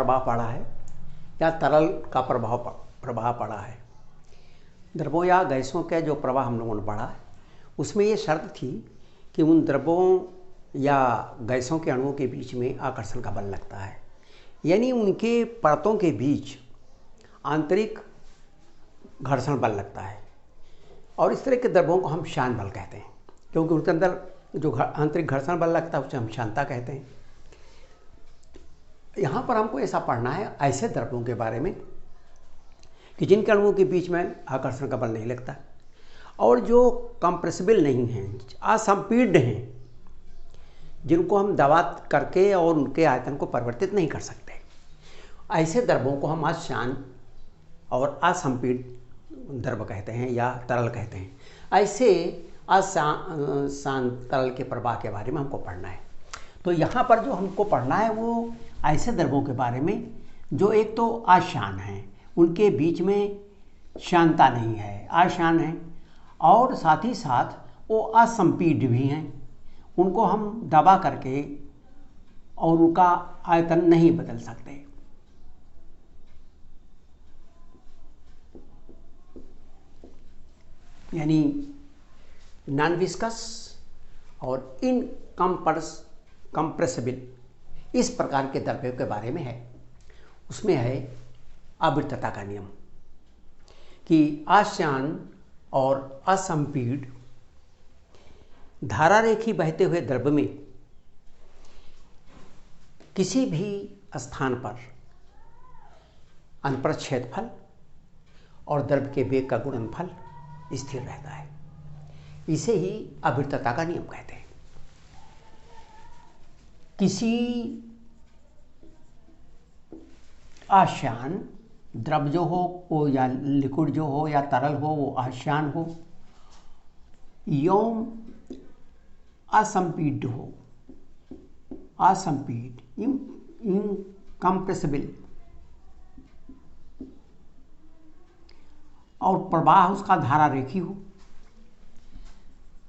प्रभाव पड़ा है या तरल का प्रभाव पड़ा है। द्रवों या गैसों के जो प्रवाह हम लोगों ने पढ़ा उसमें ये शर्त थी कि उन द्रवों या गैसों के अणुओं के बीच में आकर्षण का बल लगता है, यानी उनके परतों के बीच आंतरिक घर्षण बल लगता है। और इस तरह के द्रवों को हम शान बल कहते हैं, क्योंकि उनके अंदर जो आंतरिक घर्षण बल लगता है उसे हम शानता कहते हैं। यहाँ पर हमको ऐसा पढ़ना है ऐसे द्रव्यों के बारे में कि जिनके अणुओं के बीच में आकर्षण का बल नहीं लगता और जो कंप्रेसिबल नहीं हैं, असंपीड्य हैं, जिनको हम दबा करके और उनके आयतन को परिवर्तित नहीं कर सकते। ऐसे द्रव्यों को हम अशान और असंपीड्य द्रव कहते हैं या तरल कहते हैं। ऐसे अशान तरल के प्रवाह के बारे में हमको पढ़ना है। तो यहाँ पर जो हमको पढ़ना है वो ऐसे द्रव्यों के बारे में जो एक तो अशान हैं, उनके बीच में शानता नहीं है, अशान है, और साथ ही साथ वो असंपीड्य भी हैं, उनको हम दबा करके और उनका आयतन नहीं बदल सकते। यानी नॉन विस्कस और कंप्रेसिबल, इस प्रकार के द्रव्यों के बारे में है। उसमें है आवृत्तता का नियम कि अशान और असंपीड्य धारा रेखी बहते हुए द्रव्य में किसी भी स्थान पर अनुप्रस्थ क्षेत्रफल और द्रव्य के वेग का गुणनफल स्थिर रहता है। इसे ही आवृत्तता का नियम कहते हैं। किसी अशान द्रव जो हो वो या लिक्विड जो हो या तरल हो वो अशान हो, एवं असंपीड्य हो, असंपीड्य इनकम्प्रेसिबल, और प्रवाह उसका धारा रेखी हो,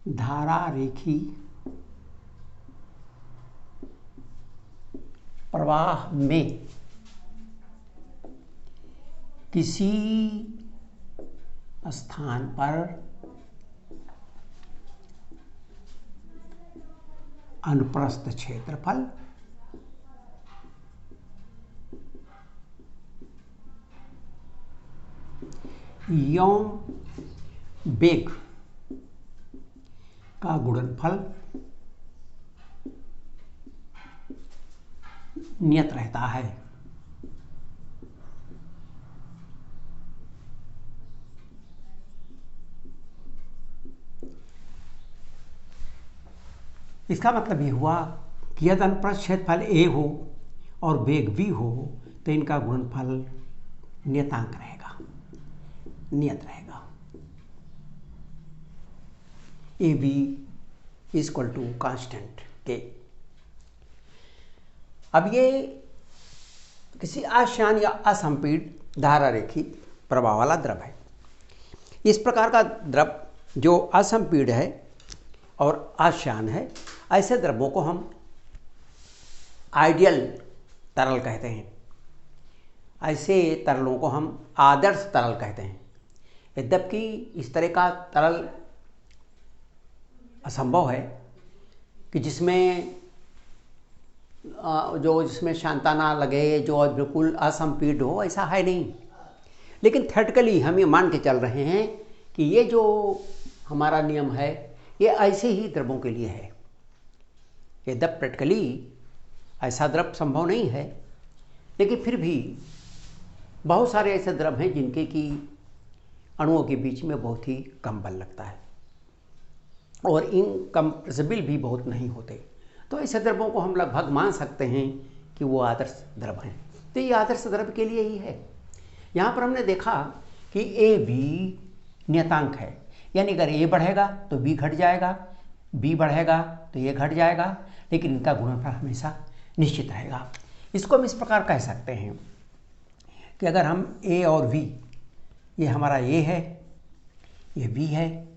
धारा रेखी प्रवाह में किसी स्थान पर अनुप्रस्थ क्षेत्रफल एवं वेग का गुणनफल नियत रहता है। इसका मतलब ये हुआ कि यदि अनुप्रस्थ क्षेत्रफल a हो और वेग v हो तो इनका गुणनफल नियतांक रहेगा, नियत रहेगा। A B equal to constant K. अब ये किसी अशान या असंपीड्य धारा रेखी प्रवाह वाला द्रव है। इस प्रकार का द्रव जो असंपीड्य है और अशान है, ऐसे द्रव्यों को हम आइडियल तरल कहते हैं। ऐसे तरलों को हम आदर्श तरल कहते हैं। यद्यपि इस तरह का तरल असंभव है कि जिसमें शानता ना लगे, जो बिल्कुल असंपीड्य हो, ऐसा है नहीं। लेकिन थ्योरेटिकली हम ये मान के चल रहे हैं कि ये जो हमारा नियम है ये ऐसे ही द्रव्यों के लिए है। यद्यपि प्रैक्टिकली ऐसा द्रव संभव नहीं है, लेकिन फिर भी बहुत सारे ऐसे द्रव हैं जिनके की अणुओं के बीच में बहुत ही कम बल लगता है और इनकम्प्रेसिबल भी बहुत नहीं होते। तो ऐसे द्रव्यों को हम लगभग मान सकते हैं कि वो आदर्श द्रव हैं। तो ये आदर्श द्रव के लिए ही है। यहाँ पर हमने देखा कि ए बी नियतांक है, यानी अगर ए बढ़ेगा तो बी घट जाएगा, बी बढ़ेगा तो ये घट जाएगा, लेकिन इनका गुणनफल हमेशा निश्चित रहेगा। इसको हम इस प्रकार कह सकते हैं कि अगर हम ए और वी, ये हमारा ए है, ये बी है,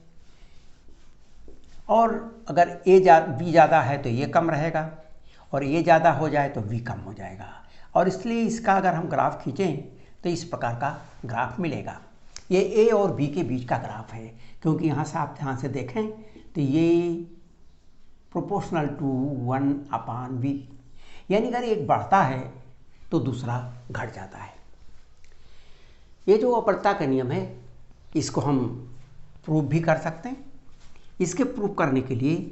और अगर बी ज़्यादा है तो ये कम रहेगा और ये ज़्यादा हो जाए तो वी कम हो जाएगा। और इसलिए इसका अगर हम ग्राफ खींचें तो इस प्रकार का ग्राफ मिलेगा। ये ए और बी के बीच का ग्राफ है, क्योंकि यहाँ से आप ध्यान से देखें तो ये प्रोपोर्शनल टू 1/v, यानी अगर एक बढ़ता है तो दूसरा घट जाता है। ये जो अपरता का नियम है इसको हम प्रूव भी कर सकते हैं। इसके प्रूव करने के लिए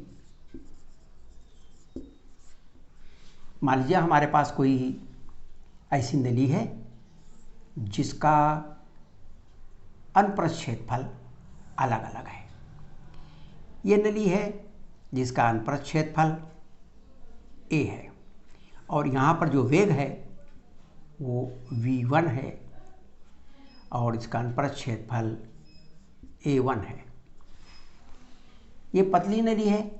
मान लीजिए हमारे पास कोई ऐसी नली है जिसका अनप्रस्थ क्षेत्रफल अलग अलग है। ये नली है जिसका अनप्रस्थ क्षेत्रफल a है और यहाँ पर जो वेग है वो v1 है और इसका अनप्रस्थ क्षेत्रफल a1 है। ये पतली नली है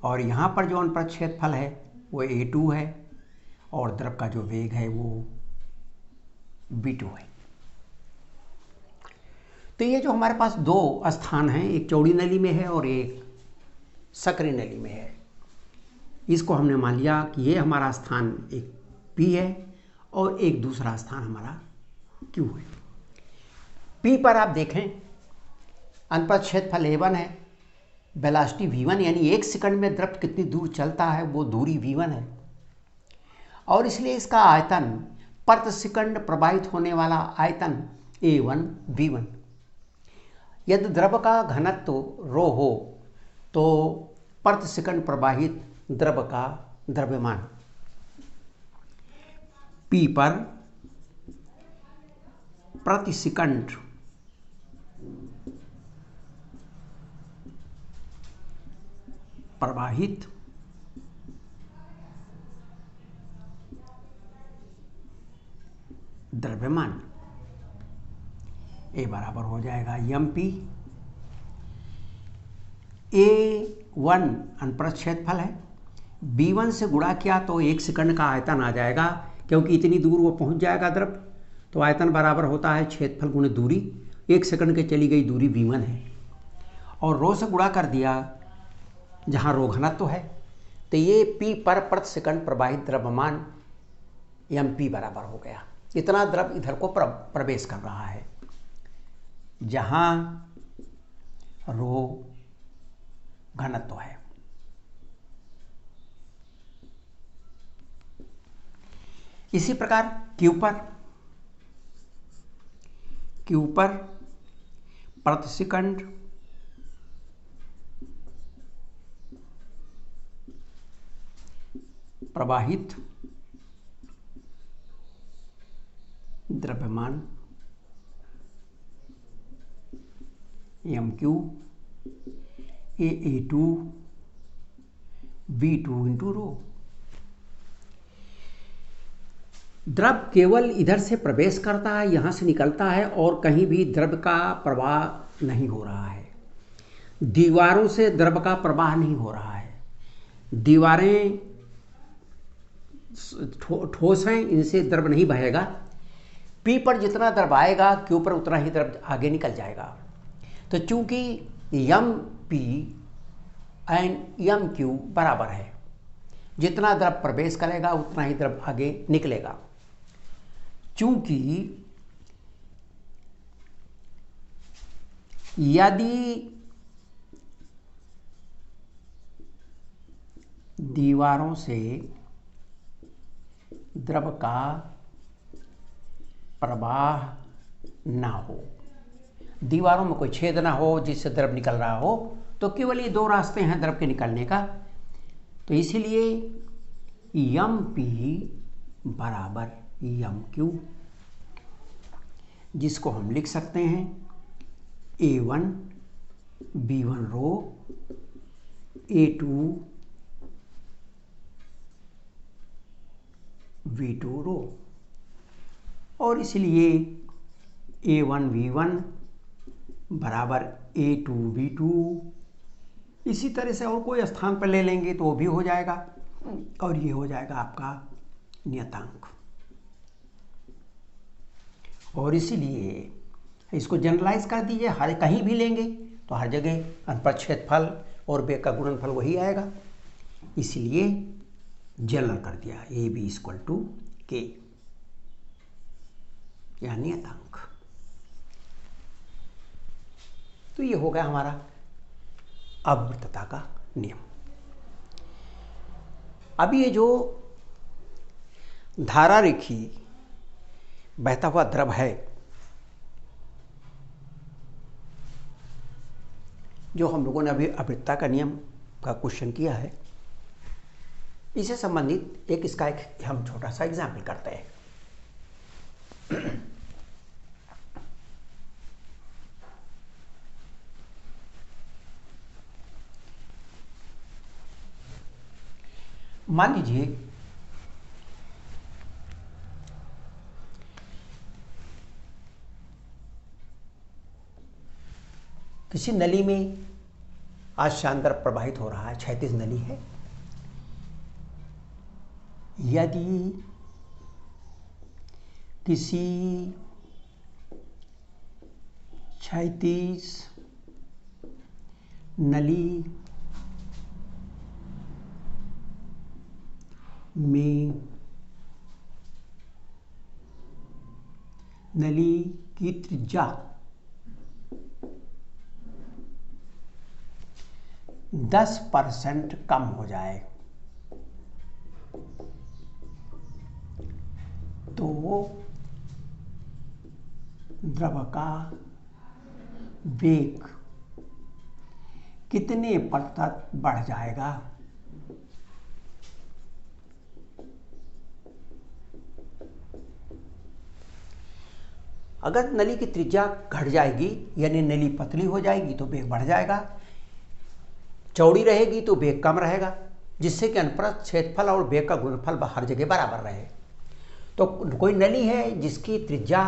और यहाँ पर जो अनप्रस्थ क्षेत्रफल है वो a2 है और द्रव का जो वेग है वो v2 है। तो ये जो हमारे पास दो स्थान हैं, एक चौड़ी नली में है और एक सकरी नली में है, इसको हमने मान लिया कि ये हमारा स्थान एक P है और एक दूसरा स्थान हमारा Q है। P पर आप देखें अनप्रस्थ क्षेत्रफल A1 है, वेलोसिटी v1, यानी 1 सेकंड में द्रव कितनी दूर चलता है वो दूरी v1 है और इसलिए इसका आयतन प्रति सेकंड प्रवाहित होने वाला आयतन A1 v1। यदि द्रव का घनत्व रो हो तो प्रति सेकंड प्रवाहित द्रव का द्रव्यमान P पर प्रति सेकंड प्रवाहित द्रव्यमान A बराबर हो जाएगा mp। A1 अनप्रस्थ क्षेत्रफल है, B1 से गुणा किया तो 1 सेकंड का आयतन आ जाएगा, क्योंकि इतनी दूर वो पहुंच जाएगा द्रव, तो आयतन बराबर होता है क्षेत्रफल गुणे दूरी। 1 सेकंड के चली गई दूरी v1 है और रो से गुणा कर दिया जहां रो घनत्व है, तो ये P पर प्रति सेकंड प्रवाहित द्रव्यमान mp बराबर हो गया। इतना द्रव इधर को प्रवेश कर रहा है जहां रो घनत्व है। इसी प्रकार Q पर प्रति सेकंड प्रवाहित द्रव्यमान mq A2 v2 into rho. द्रव केवल इधर से प्रवेश करता है, यहाँ से निकलता है और कहीं भी द्रव का प्रवाह नहीं हो रहा है। दीवारों से द्रव का प्रवाह नहीं हो रहा है। दीवारें ठोस हैं, इनसे द्रव नहीं बहेगा। P पर जितना द्रव आएगा Q पर उतना ही द्रव आगे निकल जाएगा। तो चूंकि mp एंड mq बराबर है, जितना द्रव प्रवेश करेगा उतना ही द्रव आगे निकलेगा। चूंकि यदि दीवारों से द्रव का प्रवाह ना हो, दीवारों में कोई छेद ना हो जिससे द्रव निकल रहा हो, तो केवल ये दो रास्ते हैं द्रव के निकलने का। तो इसीलिए mp बराबर mq, जिसको हम लिख सकते हैं A1 b1 रो A2 v2 रो, और इसलिए A1 v1 बराबर A2 v2। इसी तरह से और कोई स्थान पर ले लेंगे तो वो भी हो जाएगा और ये हो जाएगा आपका नियतांक। और इसीलिए इसको जनरलाइज कर दीजिए, हर कहीं भी लेंगे तो हर जगह अनप्रस्थ क्षेत्रफल और वेग का गुणनफल वही आएगा, इसलिए जनरल कर दिया AB = के, यह नियतांक। तो ये हो गया हमारा अवृत्तता का नियम। अब ये जो धारा रेखी बहता हुआ द्रव है, जो हम लोगों ने अभी अवृत्तता का नियम का क्वेश्चन किया है, इससे संबंधित इसका एक हम छोटा सा एग्जाम्पल करते हैं। मान लीजिए किसी नली में आज शानदार प्रवाहित हो रहा है, क्षैतिज नली है। यदि किसी क्षैतिज नली में नली की त्रिज्या 10% कम हो जाए तो द्रव का वेग कितने प्रतिशत बढ़ जाएगा? अगर नली की त्रिज्या घट जाएगी यानी नली पतली हो जाएगी तो वेग बढ़ जाएगा, चौड़ी रहेगी तो वेग कम रहेगा, जिससे कि अनुप्रस्थ क्षेत्रफल और वेग का गुणनफल हर जगह बराबर रहे। तो कोई नली है जिसकी त्रिज्या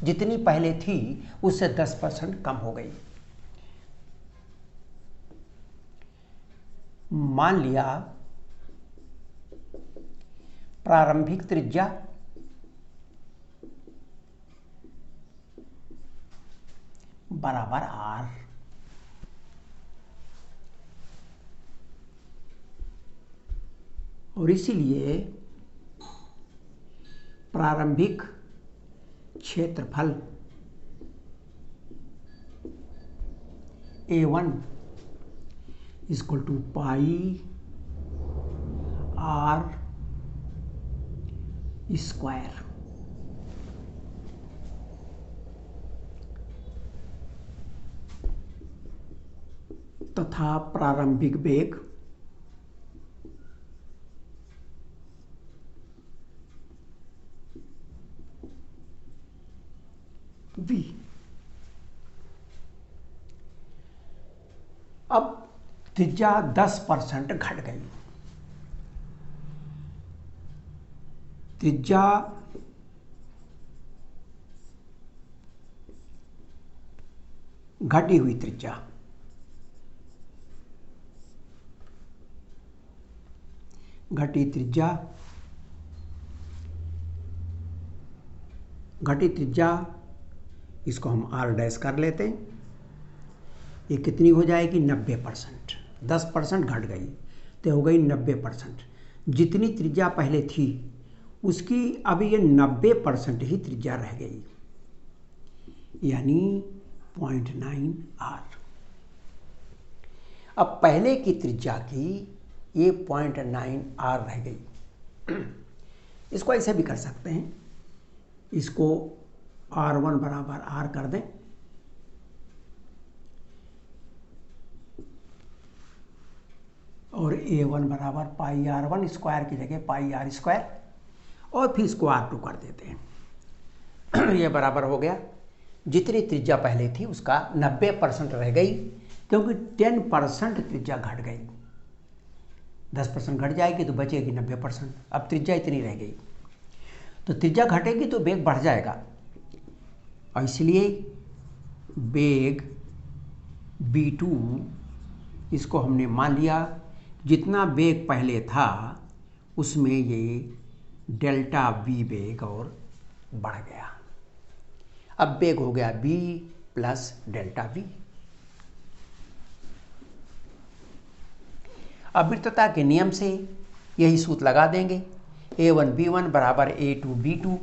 जितनी पहले थी उससे 10% कम हो गई। मान लिया प्रारंभिक त्रिज्या बराबर R, और इसीलिए प्रारंभिक क्षेत्रफल A1 equal to pi R square, तथा प्रारंभिक वेग v। अब त्रिज्या 10% घट गई, त्रिज्या घटी हुई त्रिज्या घटी त्रिज्या इसको हम R डैश कर लेते हैं। ये कितनी हो जाएगी? 90%। 10% घट गई तो हो गई 90%। जितनी त्रिज्या पहले थी उसकी अब ये 90% ही त्रिज्या रह गई, यानी 0.9 R। अब पहले की त्रिज्या की ये 0.9 R रह गई। इसको ऐसे भी कर सकते हैं, इसको R1 बराबर R कर दें, और A1 बराबर पाई R1 स्क्वायर की जगह पाई R स्क्वायर, और फिर इसको R2 कर देते हैं। ये बराबर हो गया, जितनी त्रिज्या पहले थी उसका 90% रह गई, क्योंकि 10% त्रिज्या घट गई। 10% घट जाएगी तो बचेगी 90%। अब त्रिज्या इतनी रह गई, तो त्रिज्या घटेगी तो वेग बढ़ जाएगा, और इसलिए वेग v2 इसको हमने मान लिया जितना वेग पहले था उसमें ये डेल्टा v वेग और बढ़ गया। अब वेग हो गया v प्लस डेल्टा v। अवृत्तता के नियम से यही सूत्र लगा देंगे A1B1 बराबर A2B2।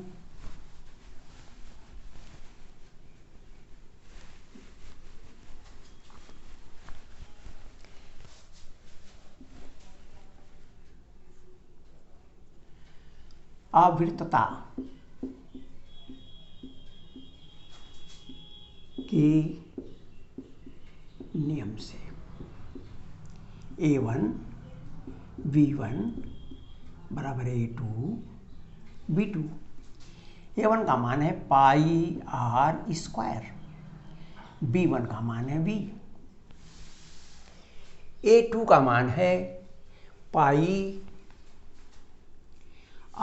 आवृत्तता के नियम से A1B1 बराबर A2B2। A1 का मान है पाई आर स्क्वायर, B1 का मान है V, A2 का मान है पाई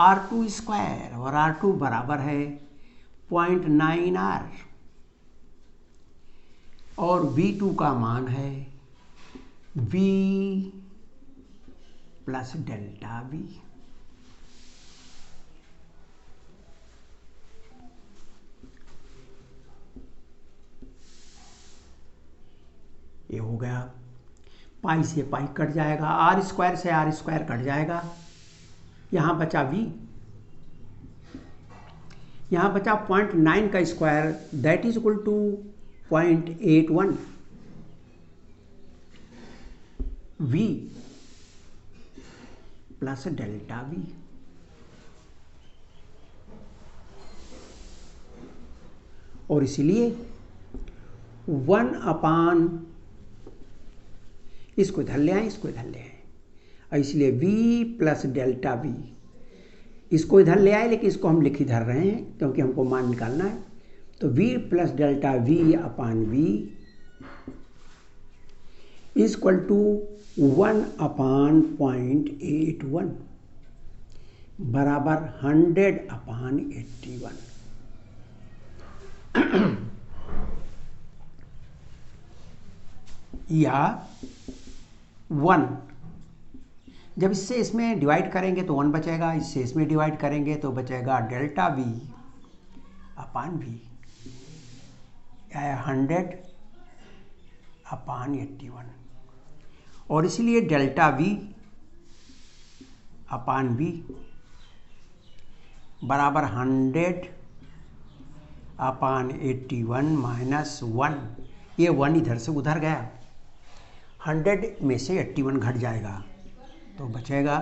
R2 स्क्वायर और R2 बराबर है 0.9R, और V2 का मान है V प्लस डेल्टा V। ये हो गया, पाई से पाई कट जाएगा, आर स्क्वायर से आर स्क्वायर कट जाएगा, यहाँ बचा V, यहाँ बचा 0.9 का square that is equal to 0.81 V plus delta V। और इसलिए 1/, इसको इधर ले आए, इसको इधर ले आए, इसलिए V प्लस डेल्टा V, इसको इधर ले आए लेकिन इसको हम लिख इधर रहे हैं क्योंकि हमको मान निकालना है। तो V plus delta V/V is equal to 1/0.81 बराबर 100/81। या 1, जब इससे इसमें डिवाइड करेंगे तो 1 बचेगा, इससे इसमें डिवाइड करेंगे तो बचेगा डेल्टा V/V, 100/81। और इसलिए डेल्टा V/V बराबर 100/81 माइनस 1, ये 1 इधर से उधर गया, 100 में से 81 घट जाएगा तो बचेगा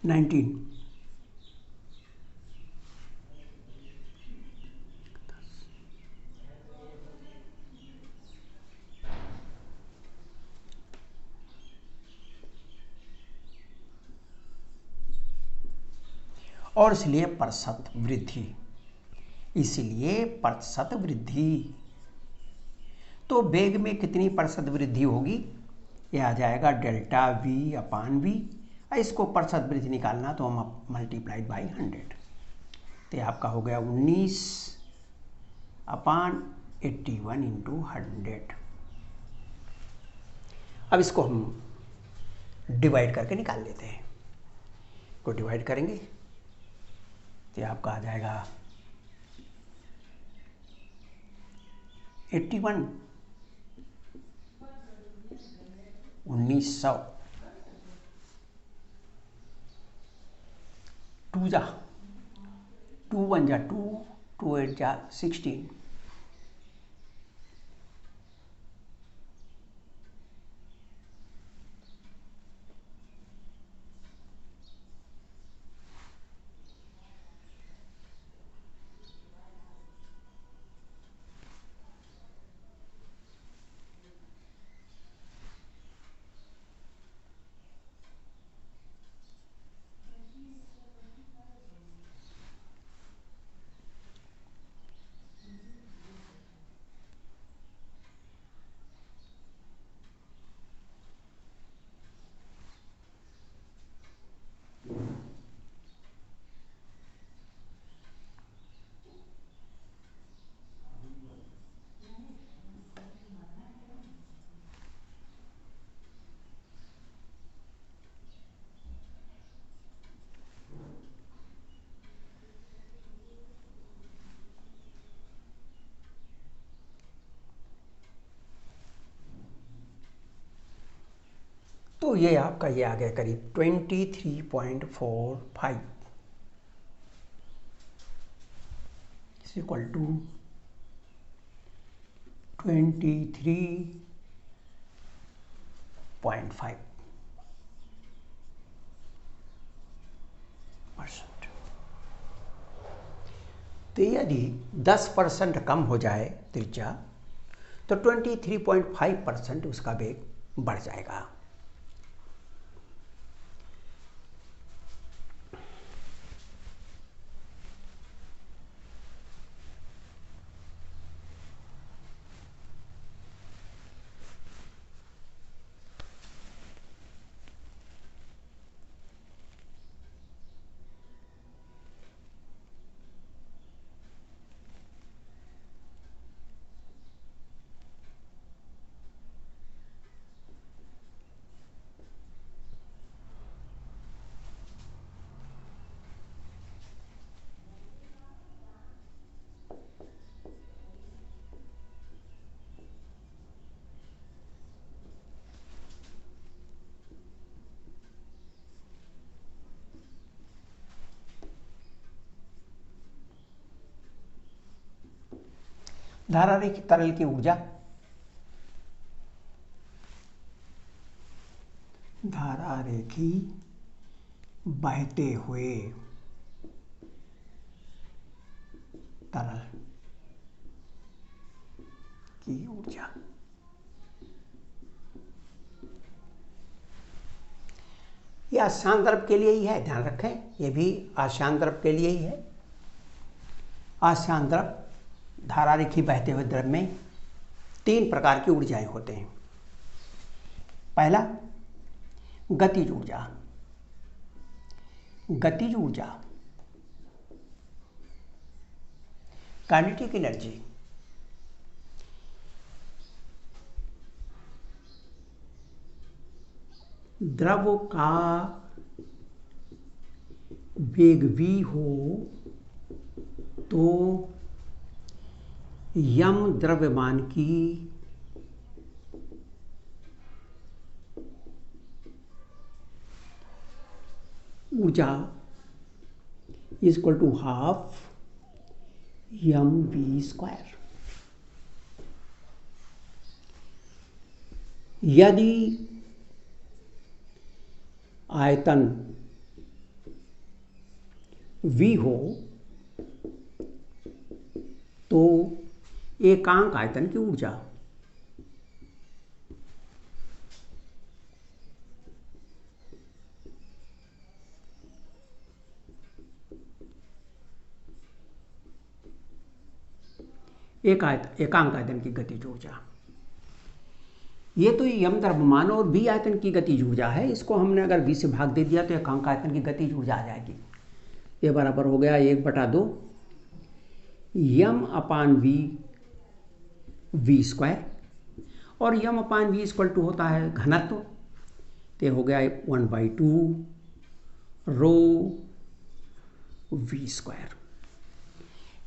19। और इसलिए प्रतिशत वृद्धि, इसलिए प्रतिशत वृद्धि, तो वेग में कितनी प्रतिशत वृद्धि होगी, यह आ जाएगा डेल्टा V/V, इसको प्रतिशत वृद्धि निकालना तो हम मल्टीप्लाइड बाई 100, तो आपका हो गया 19/81 इंटू 100। अब इसको हम डिवाइड करके निकाल लेते हैं, को डिवाइड करेंगे तो आपका आ जाएगा 81 1900, 2 जा 2 1 जा 2, 2 8 जा 16, तो ये आपका ये आ गया करीब 23.45 इक्वल टू 23.5%। तो यदि 10% कम हो जाए त्रिज्या तो 23.5% उसका वेग बढ़ जाएगा। धारारेखी तरल की ऊर्जा, धारारेखी बहते हुए तरल की ऊर्जा, यह आसान द्रव के लिए ही है, ध्यान रखें, यह भी आसान द्रव के लिए ही है। आसान द्रव धारारेखी बहते हुए द्रव में 3 प्रकार की ऊर्जाएं होते हैं। पहला गतिज ऊर्जा। गतिज ऊर्जा काइनेटिक एनर्जी द्रव का वेग v हो तो यम द्रव्यमान की ऊर्जा is equal to half mv²। यदि आयतन v हो तो एकांक आयतन की ऊर्जा एकांक आयतन की गतिज ऊर्जा, ये तो यम द्रव्यमान और v आयतन की गतिज ऊर्जा है। इसको हमने अगर v से भाग दे दिया तो एकांक आयतन की गतिज ऊर्जा आ जाएगी। ये बराबर हो गया 1/2 m/v v², और m/v इक्वल टू होता है घनत्व, तो हो गया 1/2 ρ v²।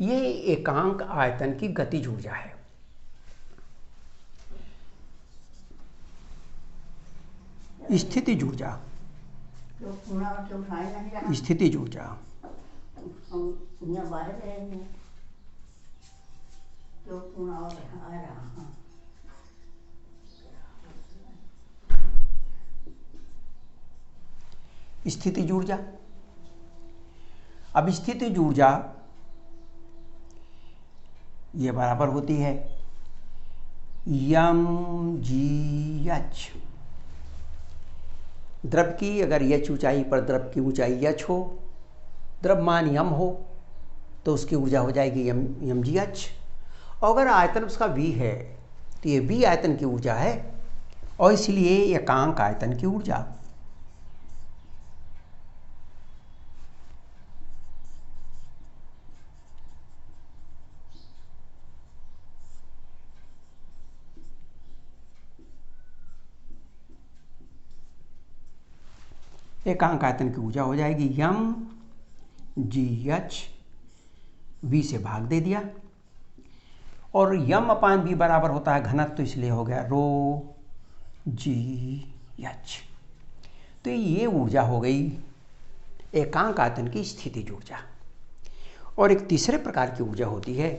ये एकांक आयतन की गतिज ऊर्जा है। स्थितिज ऊर्जा, स्थितिज ऊर्जा स्थितिज ऊर्जा, अब स्थितिज ऊर्जा ये बराबर होती है mgh। द्रव की अगर h ऊंचाई पर द्रव की ऊंचाई h हो, द्रव्यमान m हो, तो उसकी ऊर्जा हो जाएगी mgh। और अगर आयतन उसका v है तो ये v आयतन की ऊर्जा है, और इसलिए एकांक आयतन की ऊर्जा। एकांक आयतन की ऊर्जा हो जाएगी mgh, v से भाग दे दिया, और m/v बराबर होता है घनत्व, तो इसलिए हो गया ρ g h। तो ये ऊर्जा हो गई एकांक आयतन की स्थितिज ऊर्जा। और एक तीसरे प्रकार की ऊर्जा होती है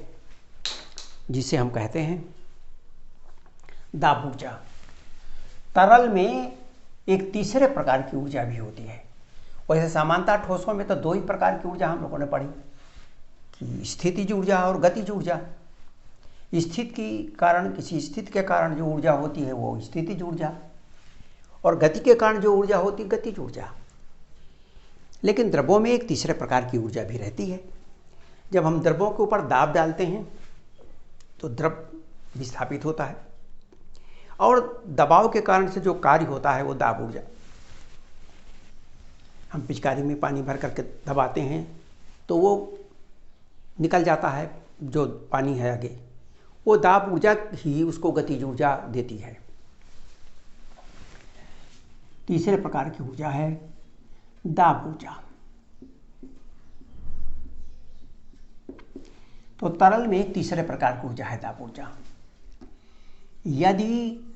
जिसे हम कहते हैं दाब ऊर्जा। तरल में एक तीसरे प्रकार की ऊर्जा भी होती है। वैसे सामान्यतः ठोसों में तो दो ही प्रकार की ऊर्जा हम लोगों ने पढ़ी कि स्थितिज ऊर्जा और गतिज ऊर्जा। स्थिति के कारण, किसी स्थिति के कारण जो ऊर्जा होती है वो स्थितिज ऊर्जा, और गति के कारण जो ऊर्जा होती है गतिज ऊर्जा। लेकिन द्रव्यों में एक तीसरे प्रकार की ऊर्जा भी रहती है। जब हम द्रव्यों के ऊपर दाब डालते हैं तो द्रव विस्थापित होता है, और दबाव के कारण से जो कार्य होता है वो दाब ऊर्जा। हम पिचकारी में पानी भर करके दबाते हैं तो वो निकल जाता है, जो पानी है आगे, वो दाब ऊर्जा ही उसको गतिज ऊर्जा देती है। तीसरे प्रकार की ऊर्जा है दाब ऊर्जा। तो तरल में एक तीसरे प्रकार की ऊर्जा है दाब ऊर्जा। यदि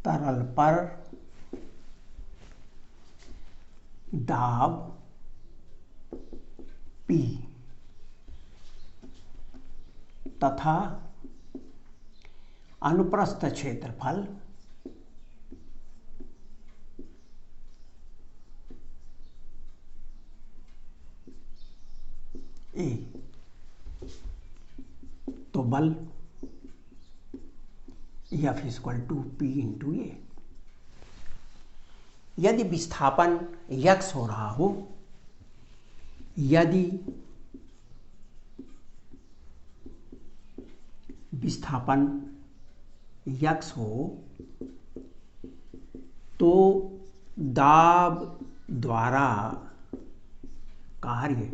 तरल पर दाब P तथा अनुप्रस्थ क्षेत्रफल A, तो बल F = P × A। यदि विस्थापन x हो रहा हो, यदि विस्थापन x हो तो दाब द्वारा कार्य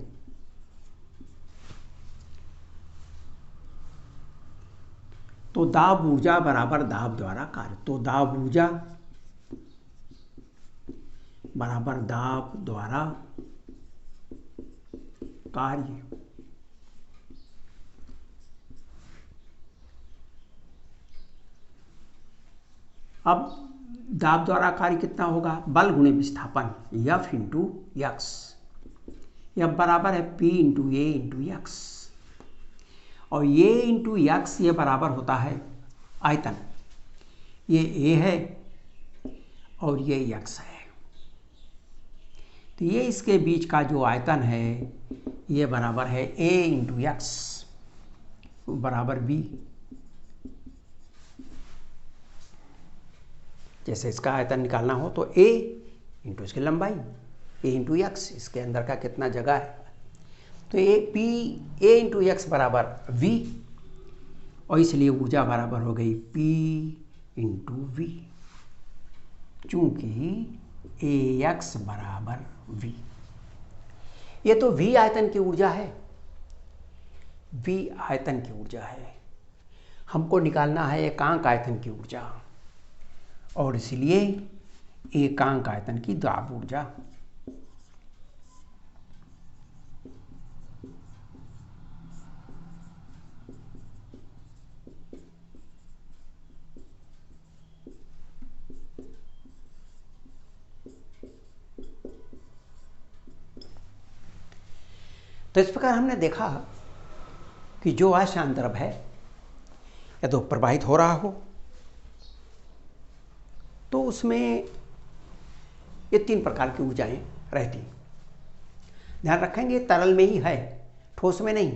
तो दाब ऊर्जा बराबर दाब द्वारा कार्य। तो दाब ऊर्जा बराबर दाब द्वारा कार्य। अब दाब द्वारा कार्य कितना होगा? बल गुणे विस्थापन F × x। F बराबर है P × A × x, और A × x ये बराबर होता है आयतन। ये A है और ये x है, तो ये इसके बीच का जो आयतन है ये बराबर है A × x बराबर B। जैसे इसका आयतन निकालना हो तो A × इसकी लंबाई, A × x, इसके अंदर का कितना जगह है, तो A × x बराबर V, और इसलिए ऊर्जा बराबर हो गई P × V, चूंकि AX बराबर V। ये तो V आयतन की ऊर्जा है, V आयतन की ऊर्जा है। हमको निकालना है एकांक आयतन की ऊर्जा, और इसलिए एकांक आयतन की दाब ऊर्जा। तो इस प्रकार हमने देखा कि जो आयस्कांत द्रव है या तो प्रवाहित हो रहा हो तो उसमें ये तीन प्रकार की ऊर्जाएं रहती। ध्यान रखेंगे तरल में ही है, ठोस में नहीं।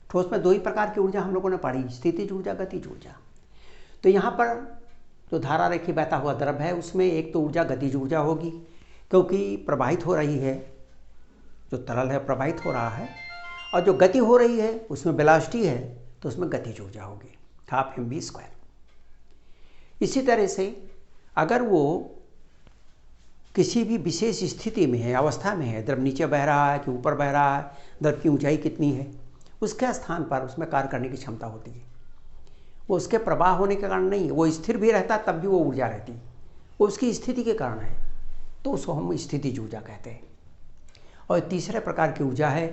ठोस में दो ही प्रकार की ऊर्जा हम लोगों ने पढ़ी, स्थितिज ऊर्जा, गतिज ऊर्जा। तो यहाँ पर जो धारा रेखी बहता हुआ द्रव है उसमें एक तो ऊर्जा गतिज ऊर्जा होगी, क्योंकि प्रवाहित हो रही है, जो तरल है प्रवाहित हो रहा है, और जो गति हो रही है उसमें वेलोसिटी है तो उसमें गतिज ऊर्जा होगी 12mv²। इसी तरह से अगर वो किसी भी विशेष स्थिति में है, अवस्था में है, द्रव नीचे बह रहा है कि ऊपर बह रहा है, द्रव की ऊंचाई कितनी है, उसके स्थान पर उसमें कार्य करने की क्षमता होती है। वो उसके प्रवाह होने के कारण नहीं है, वो स्थिर भी रहता तब भी वो ऊर्जा रहती, वो उसकी स्थिति के कारण है, तो उसको हम स्थितिज ऊर्जा कहते हैं। और तीसरे प्रकार की ऊर्जा है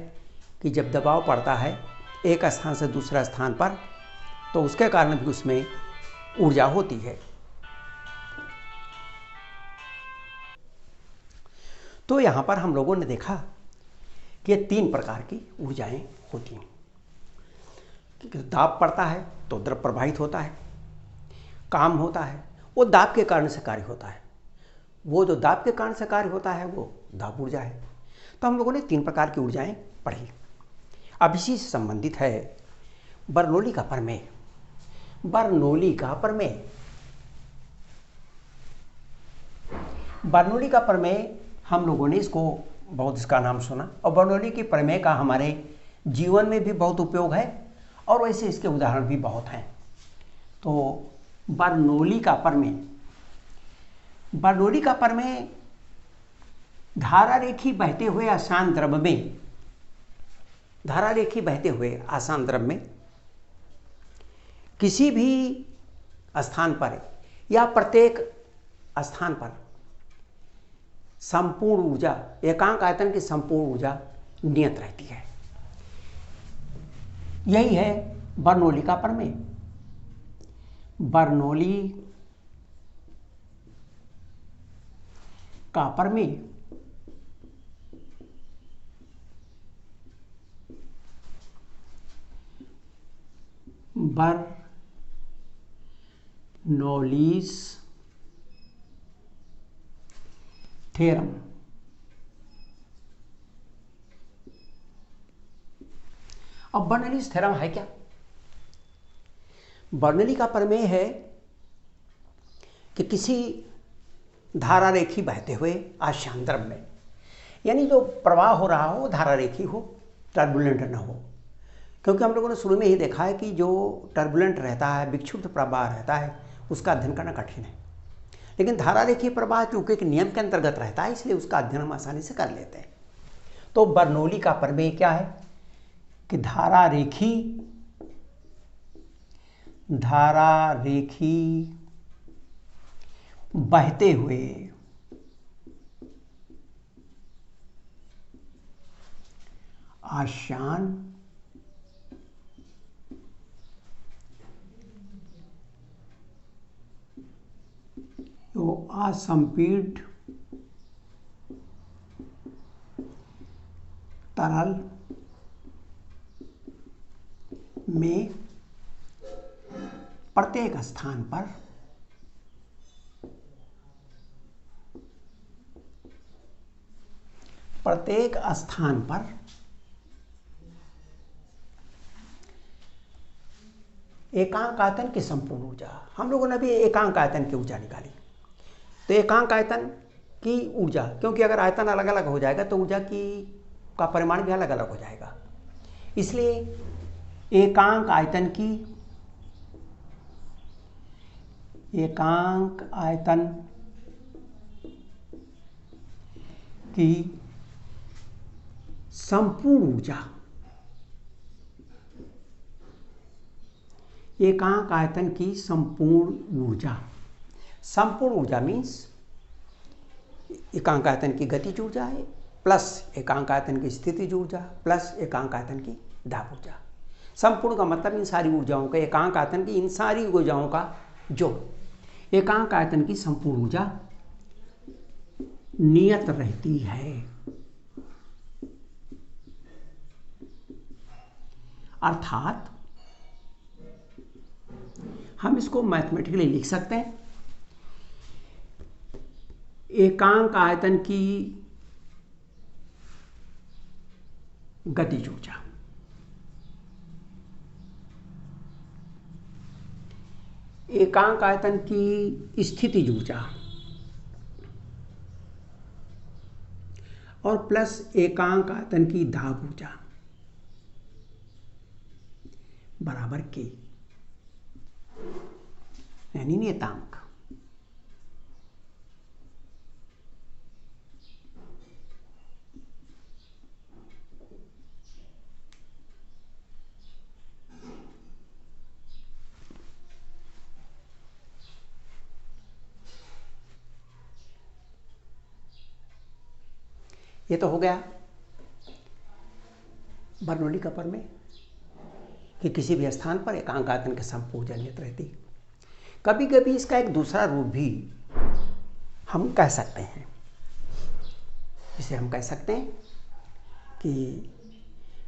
कि जब दबाव पड़ता है एक स्थान से दूसरा स्थान पर तो उसके कारण भी उसमें ऊर्जा होती है। तो यहाँ पर हम लोगों ने देखा कि 3 प्रकार की ऊर्जाएं होती हैं। दाब पड़ता है तो द्रव प्रवाहित होता है, काम होता है वो दाब के कारण से कार्य होता है, वो जो दाब के कारण से कार्य होता है वो दाब ऊर्जा है। तो हम लोगों ने 3 प्रकार की ऊर्जाएं पढ़ी। अब इसी से संबंधित है बर्नौली का प्रमेय। बर्नौली का प्रमेय, बर्नौली का प्रमेय हम लोगों ने इसको बहुत इसका नाम सुना, और बर्नौली के प्रमेय का हमारे जीवन में भी बहुत उपयोग है और वैसे इसके उदाहरण भी बहुत हैं। तो बर्नौली का प्रमेय, बर्नौली का प्रमेय धारा रेखी बहते हुए आसान द्रव में, धारा रेखी बहते हुए आसान द्रव में किसी भी स्थान पर या प्रत्येक स्थान पर संपूर्ण ऊर्जा, एकांक आयतन की संपूर्ण ऊर्जा नियत रहती है। यही है बर्नौली का प्रमेय। बर्नौली का प्रमेय बर्नौलीज थ्योरम। अब बर्नौलीज थ्योरम है क्या? बर्नौली का प्रमेय है कि किसी धारा रेखी बहते हुए आसान द्रव में, यानी जो प्रवाह हो रहा हो धारा रेखी हो, टर्बुलेंट न हो, क्योंकि हम लोगों ने शुरू में ही देखा है कि जो टर्बुलेंट रहता है, विक्षुब्ध प्रवाह रहता है, उसका अध्ययन करना कठिन है। लेकिन धारा रेखी प्रवाह चूंकि एक नियम के अंतर्गत रहता है, इसलिए उसका अध्ययन हम आसानी से कर लेते हैं। तो बर्नौली का प्रमेय क्या है कि धारा रेखी बहते हुए आसान असंपीड्य तरल में प्रत्येक स्थान पर एकांक आयतन की संपूर्ण ऊर्जा, हम लोगों ने भी एकांक आयतन की ऊर्जा निकाली। तो एकांक आयतन की ऊर्जा, क्योंकि अगर आयतन अलग अलग हो जाएगा तो ऊर्जा का परिमाण भी अलग अलग हो जाएगा, इसलिए एकांक आयतन की संपूर्ण ऊर्जा, एकांक आयतन की संपूर्ण ऊर्जा मीन्स एकांक आयतन की गतिज ऊर्जा है प्लस एकांक आयतन की स्थितिज ऊर्जा प्लस एकांक आयतन की दाब ऊर्जा। संपूर्ण का मतलब इन सारी ऊर्जाओं का, एकांक आयतन की इन सारी ऊर्जाओं का जोड़। एकांक आयतन की संपूर्ण ऊर्जा नियत रहती है, अर्थात हम इसको मैथमेटिकली लिख सकते हैं, एकांक आयतन की गतिज ऊर्जा एकांक आयतन की स्थितिज ऊर्जा और प्लस एकांक आयतन की दाब ऊर्जा बराबर के, यानी नियतांक। ये तो हो गया बर्नौली का प्रमेय कि किसी भी स्थान पर एकांक आयतन के संपूर्ण ऊर्जा नियत रहती। कभी कभी इसका एक दूसरा रूप भी हम कह सकते हैं, जिसे हम कह सकते हैं कि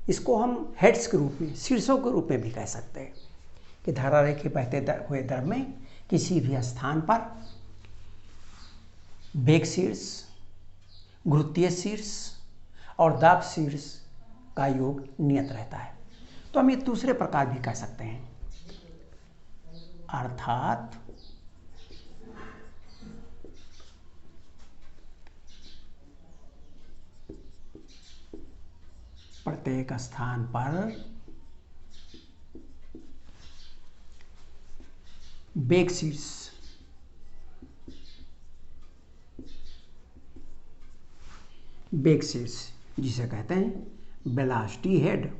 इसको हम हेड्स के रूप में, शीर्षों के रूप में भी कह सकते हैं कि धारा रेखे बहते हुए द्रव में किसी भी स्थान पर वेग शीर्ष, गुरुत्वीय शीर्ष और दाब शीर्ष का योग नियत रहता है। तो हम ये दूसरे प्रकार भी कह सकते हैं, अर्थात प्रत्येक स्थान पर वेग शीर्ष, वेग शीर्ष जिसे कहते हैं वेलोसिटी हेड,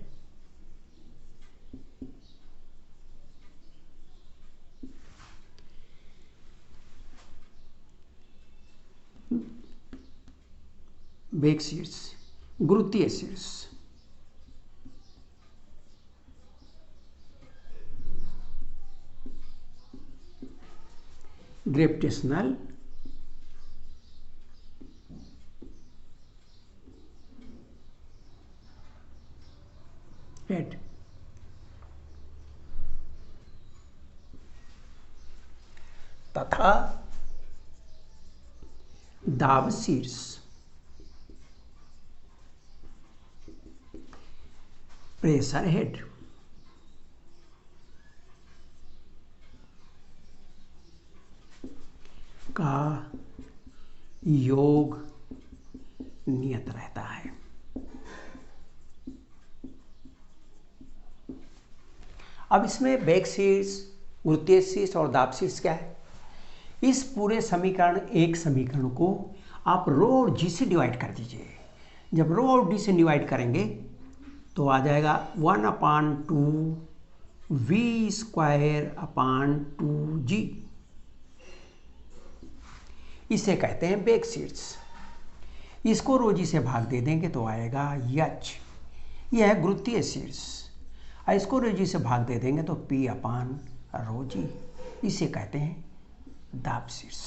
वेग शीर्ष, गुरुत्वीय शीर्ष, ग्रेविटेशनल हेड तथा दाब शीर्ष, प्रेशर हेड। का योग नियत रहता है। अब इसमें वेग शीर्ष, गुरुत्वीय शीर्ष और दाब शीर्ष क्या है? इस पूरे समीकरण, एक समीकरण को आप रो और जी से डिवाइड कर दीजिए। जब रो और डी से डिवाइड करेंगे तो आ जाएगा 1/2 v²/2g। इसे कहते हैं वेग शीर्ष। इसको रो जी से भाग दे देंगे तो आएगा h। यह है गुरुत्वीय शीर्ष। इसको रो जी से भाग दे देंगे तो p/ρg। इसे कहते हैं दाब शीर्ष।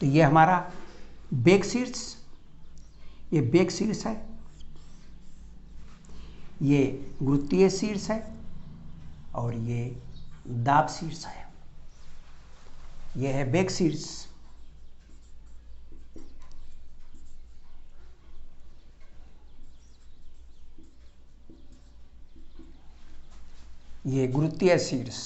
तो ये हमारा वेग शीर्ष, ये वेग शीर्ष है, ये गुरुत्वीय शीर्ष है और ये दाब शीर्ष है। ये है वेग शीर्ष, ये गुरुत्वीय शीर्ष,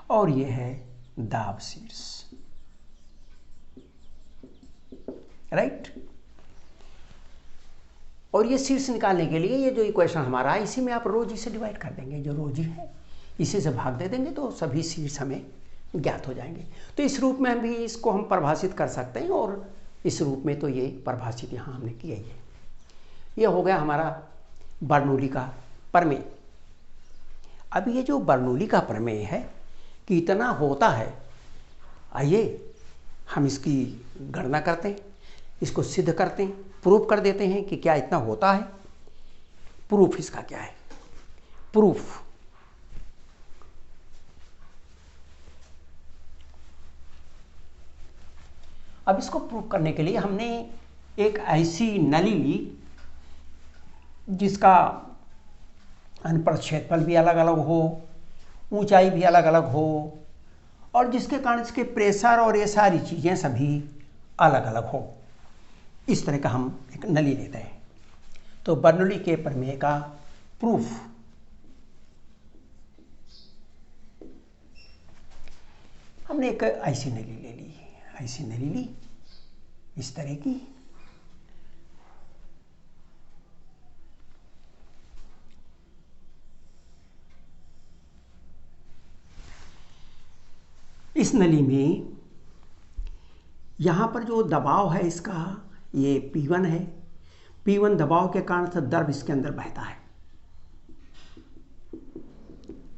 और ये है दाब शीर्ष। राइट। और ये शीर्ष निकालने के लिए ये जो इक्वेशन हमारा है, इसी में आप रो जी से डिवाइड कर देंगे। जो रो जी है इसी से भाग दे देंगे तो सभी शीर्ष हमें ज्ञात हो जाएंगे। तो इस रूप में हम भी इसको हम परिभाषित कर सकते हैं, और इस रूप में तो ये परिभाषित यहाँ हमने किया ही है। ये हो गया हमारा बर्नौली का प्रमेय। अब ये जो बर्नौली का प्रमेय है कि इतना होता है, आइए हम इसकी गणना करते हैं, इसको सिद्ध करते हैं, प्रूफ कर देते हैं कि क्या इतना होता है। प्रूफ इसका क्या है? प्रूफ अब इसको प्रूफ करने के लिए हमने एक ऐसी नली ली जिसका अनुप्रस्थ क्षेत्रफल भी अलग अलग हो, ऊंचाई भी अलग अलग हो, और जिसके कारण इसके प्रेशर और ये सारी चीज़ें सभी अलग अलग हो। इस तरह का हम एक नली लेते हैं। तो बर्नौली के प्रमेय का प्रूफ, हमने एक ऐसी नली ले ली, ऐसी नली ली इस तरह की, इस नली में यहाँ पर जो दबाव है इसका, ये P1 है। P1 दबाव के कारण से द्रव इसके अंदर बहता है,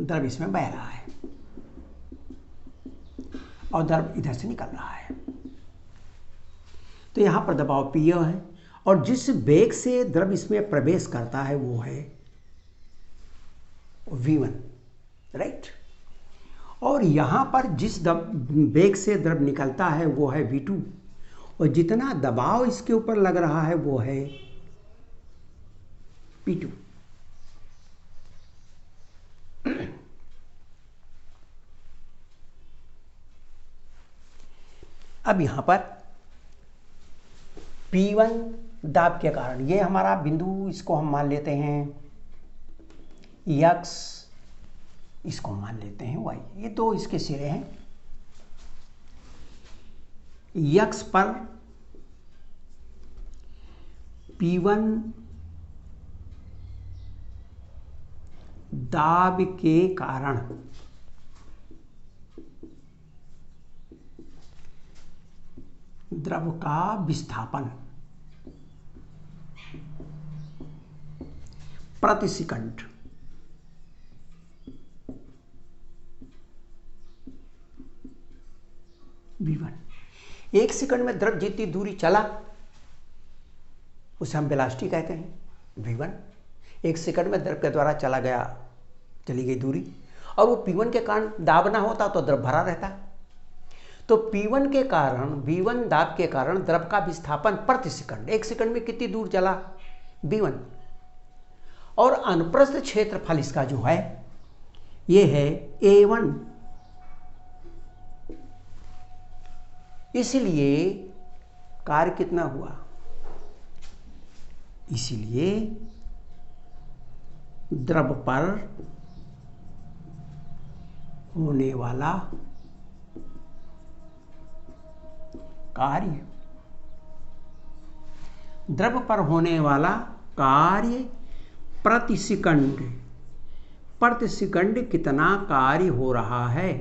द्रव इसमें बह रहा है और द्रव इधर से निकल रहा है। तो यहाँ पर दबाव P1 है, और जिस वेग से द्रव इसमें प्रवेश करता है वो है V1, राइट। और यहाँ पर जिस वेग से द्रव निकलता है वो है v2, और जितना दबाव इसके ऊपर लग रहा है वो है p2। अब यहाँ पर P1 दाब के कारण, ये हमारा बिंदु, इसको हम मान लेते हैं x, इसको मान लेते हैं y, ये दो इसके सिरे हैं। x पर P1 दाब के कारण द्रव का विस्थापन प्रति सेकंड v1, 1 सेकंड में द्रव जितनी दूरी चला उसे हम वेलोसिटी कहते हैं v1। 1 सेकंड में द्रव के द्वारा चली गई दूरी, और वो P1 के कारण दाब ना होता तो द्रव भरा रहता। तो P1 के कारण, V1 दाब के कारण द्रव का विस्थापन प्रति सेकंड, 1 सेकंड में कितनी दूर चला v1, और अनुप्रस्थ क्षेत्रफल इसका जो है ये है A1। इसलिए कार्य कितना हुआ, इसीलिए द्रव पर होने वाला कार्य, द्रव पर होने वाला कार्य प्रति सेकंड कितना कार्य हो रहा है,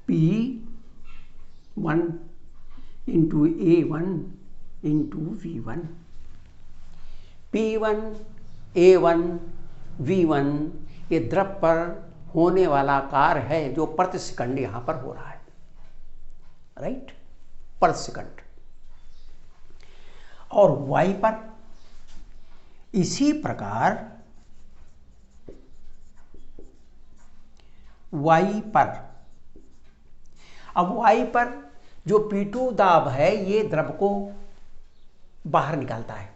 P1 into A1 into V1। P1 A1 V1 ये द्रव पर होने वाला कार्य है जो प्रति सेकंड यहां पर हो रहा है, राइट, पर सेकंड। और y पर इसी प्रकार y पर, अब y पर जो P2 दाब है ये द्रव को बाहर निकालता है।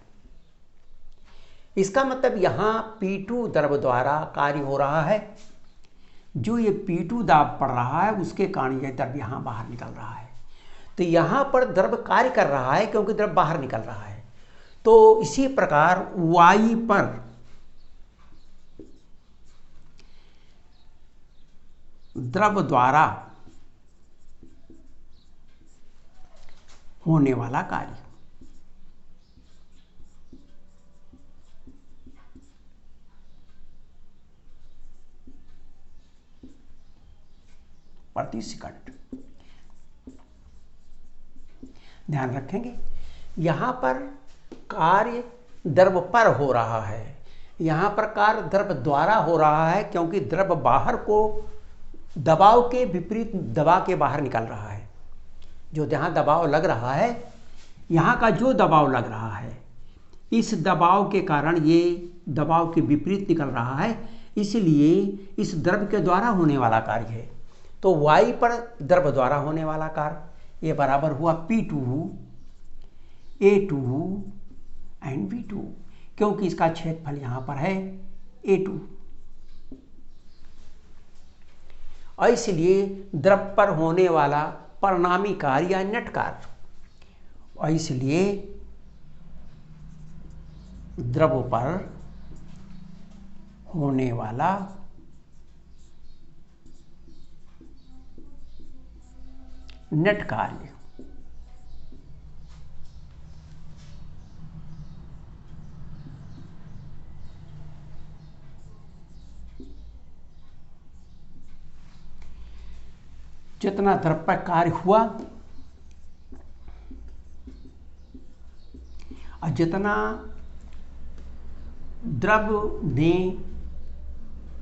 इसका मतलब यहां P2 द्रव द्वारा कार्य हो रहा है, जो ये P2 दाब पड़ रहा है उसके कारण ये द्रव यहां बाहर निकल रहा है। तो यहां पर द्रव कार्य कर रहा है क्योंकि द्रव बाहर निकल रहा है। तो इसी प्रकार y पर द्रव द्वारा होने वाला कार्य, प्रति सेकंड। ध्यान रखेंगे यहां पर कार्य द्रव पर हो रहा है, यहां पर कार्य द्रव द्वारा हो रहा है क्योंकि द्रव बाहर को दबाव के विपरीत दबा के बाहर निकल रहा है। जो जहां दबाव लग रहा है, यहां का जो दबाव लग रहा है, इस दबाव के कारण ये दबाव के विपरीत निकल रहा है, इसलिए इस द्रव के द्वारा होने वाला कार्य है। तो y पर द्रव द्वारा होने वाला कार्य ये बराबर हुआ P2 A2 एंड V2, क्योंकि इसका क्षेत्रफल यहां पर है A2, और इसलिए द्रव पर होने वाला परिणामी कार्य या नेट कार्य, और इसलिए द्रव पर होने वाला नेट कार्य जितना द्रव पर कार्य हुआ और जितना द्रव ने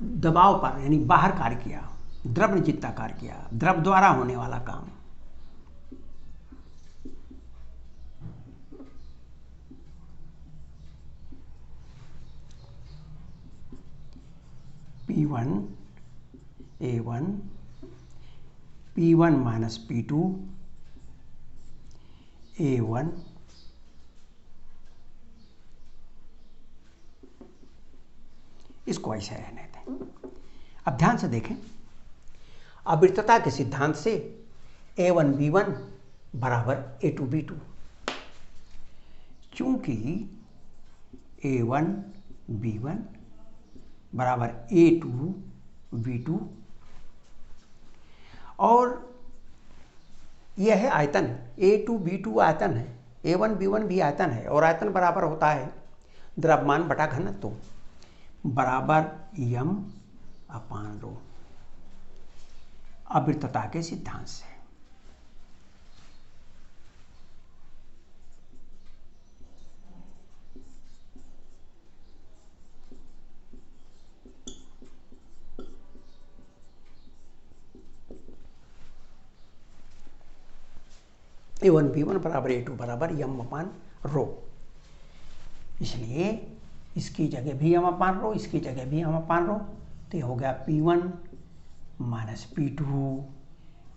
दबाव पर यानी बाहर कार्य किया, द्रव ने जितना कार्य किया, द्रव द्वारा होने वाला काम, P1 A1 P1 minus P2 A1 इसको ऐसे रहने दें। अब ध्यान से देखें, आवृत्तता के सिद्धांत से A1 B1 बराबर A2 B2, चूंकि A1 B1 बराबर A2 B2 और यह है आयतन, A2 B2 आयतन है, A1 B1 भी आयतन है और आयतन बराबर होता है द्रव्यमान बटा घनत्व बराबर m अपान रो, आवृत्तता के सिद्धांत से। A1 B1 बराबर A2 बराबर m अपान रो, इसलिए इसकी जगह भी m अपान रो, इसकी जगह भी m अपान रो, तो ये हो गया P1 minus P2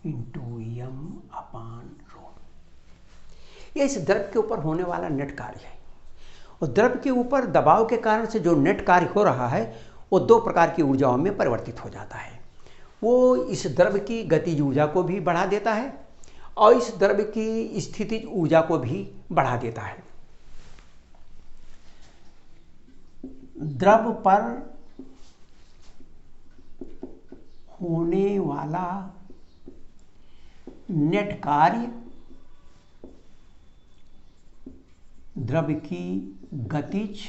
into m अपान रो। ये इस द्रव के ऊपर होने वाला नेट कार्य है और द्रव के ऊपर दबाव के कारण से जो नेट कार्य हो रहा है वो दो प्रकार की ऊर्जाओं में परिवर्तित हो जाता है। वो इस द्रव की गतिज ऊर्जा को भी बढ़ा देता है और इस द्रव की स्थितिज ऊर्जा को भी बढ़ा देता है। द्रव पर होने वाला नेट कार्य द्रव की गतिज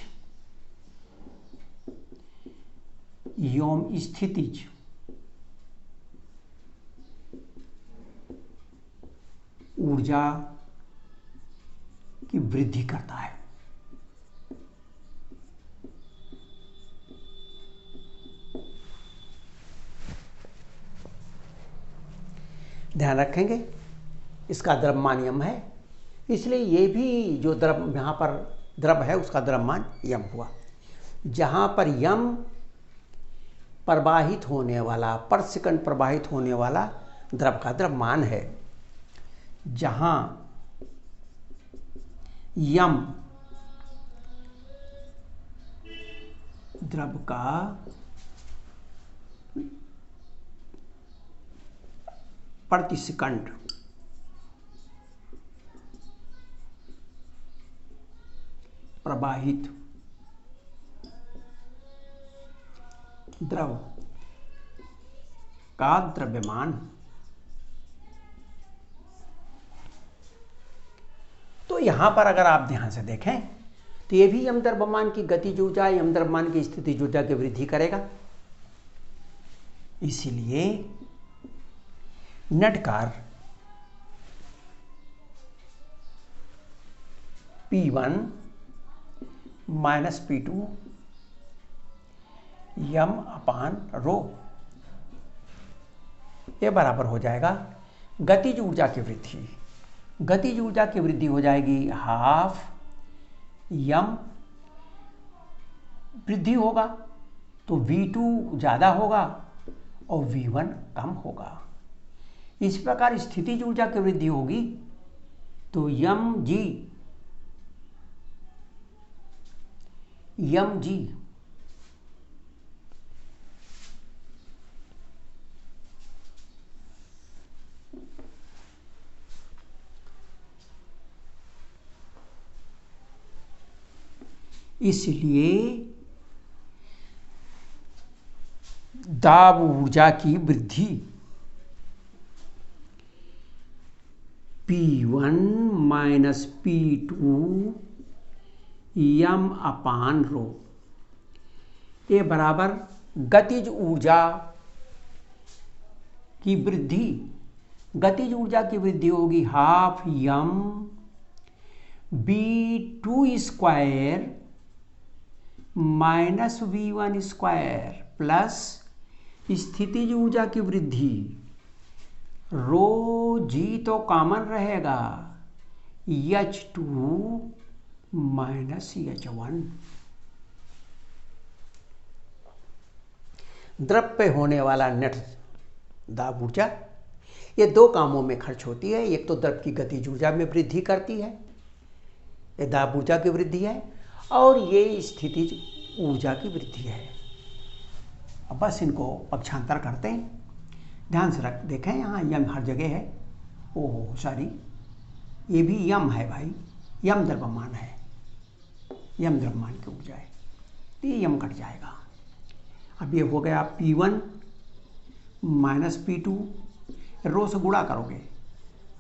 एवं स्थितिज ऊर्जा की वृद्धि करता है। ध्यान रखेंगे इसका द्रव्यमान m है, इसलिए ये भी जो द्रव यहाँ पर द्रव है उसका द्रव्यमान m हुआ। जहाँ पर m प्रवाहित होने वाला, पर सेकंड प्रवाहित होने वाला द्रव का द्रव्यमान है, जहाँ m द्रव का प्रति सेकंड प्रवाहित द्रव का द्रव्यमान, तो यहां पर अगर आप ध्यान से देखें तो ये भी m द्रव्यमान की गतिज ऊर्जा, m द्रव्यमान की स्थितिज ऊर्जा की वृद्धि करेगा। इसीलिए नेट कार्य P1 माइनस P2 m अपान रो, ये बराबर हो जाएगा गतिज ऊर्जा की वृद्धि। गतिज ऊर्जा की वृद्धि हो जाएगी हाफ m, वृद्धि होगा तो V2 ज़्यादा होगा और V1 कम होगा। इस प्रकार स्थितिज ऊर्जा की वृद्धि होगी तो mg इसलिए दाब ऊर्जा की वृद्धि P1 माइनस P2 m अपान रो, ये बराबर गतिज ऊर्जा की वृद्धि। गतिज ऊर्जा की वृद्धि होगी half m V2 square minus V1 square plus स्थितिज ऊर्जा की वृद्धि रो जी तो कॉमन रहेगा H2 माइनस H1। द्रव पे होने वाला नेट दाब ऊर्जा ये दो कामों में खर्च होती है। एक तो द्रव की गतिज ऊर्जा में वृद्धि करती है, ये दाब ऊर्जा की वृद्धि है, और ये स्थितिज ऊर्जा की वृद्धि है। अब बस इनको पक्षांतर करते हैं। ध्यान से रख देखें, यहाँ यम हर जगह है। ओह सॉरी, ये भी यम है भाई, यम द्रव्यमान है, यम द्रव्यमान की ऊर्जा है, तो ये यम कट जाएगा। अब ये हो गया P1 माइनस P2, रो से गुणा करोगे,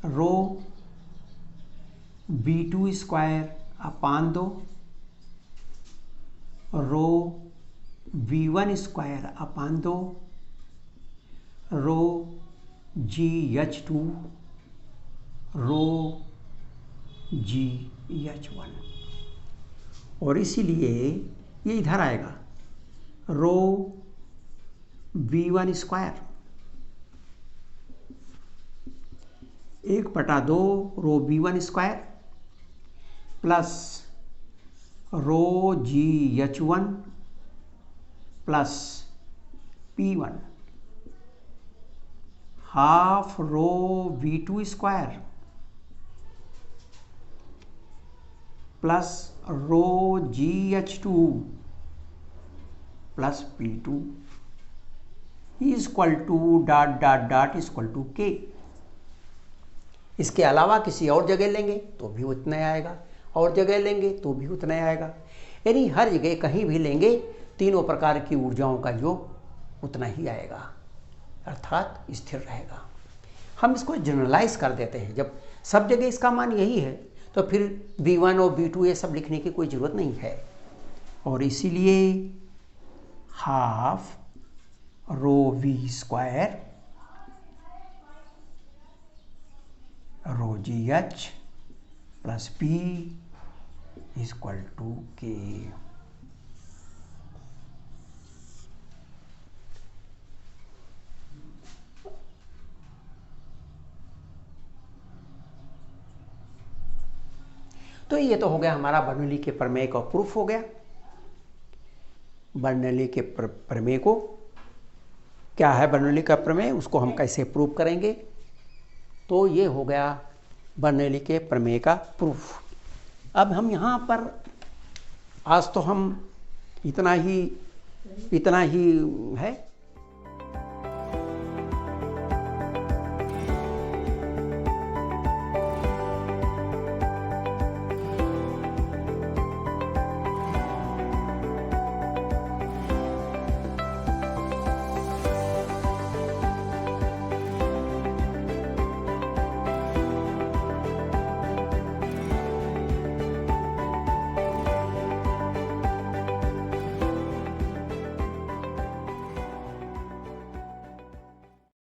रो V2 स्क्वायर अपान 2, रो V1 स्क्वायर अपान 2, रो GH2, रो GH1, और इसीलिए ये इधर आएगा, rho V1 square 1/2 rho V1 square plus rho GH1 plus P1 half rho V2 square plus rho GH2 plus P2 equal to dot dot dot equal to K। इसके अलावा किसी और जगह लेंगे तो भी उतना ही आएगा, और जगह लेंगे तो भी उतना ही आएगा, यानी हर जगह कहीं भी लेंगे तीनों प्रकार की ऊर्जाओं का योग उतना ही आएगा, अर्थात स्थिर रहेगा। हम इसको जनरलाइज कर देते हैं, जब सब जगह इसका मान यही है तो फिर V1 और V2 ये सब लिखने की कोई ज़रूरत नहीं है। और इसीलिए half rho V square rho GH plus P equal to K। तो ये तो हो गया हमारा बर्नौली के प्रमेय का प्रूफ हो गया। बर्नौली के प्रमेय को क्या है, बर्नौली का प्रमेय, उसको हम कैसे प्रूफ करेंगे, तो ये हो गया बर्नौली के प्रमेय का प्रूफ। अब हम यहाँ पर आज तो हम इतना ही है।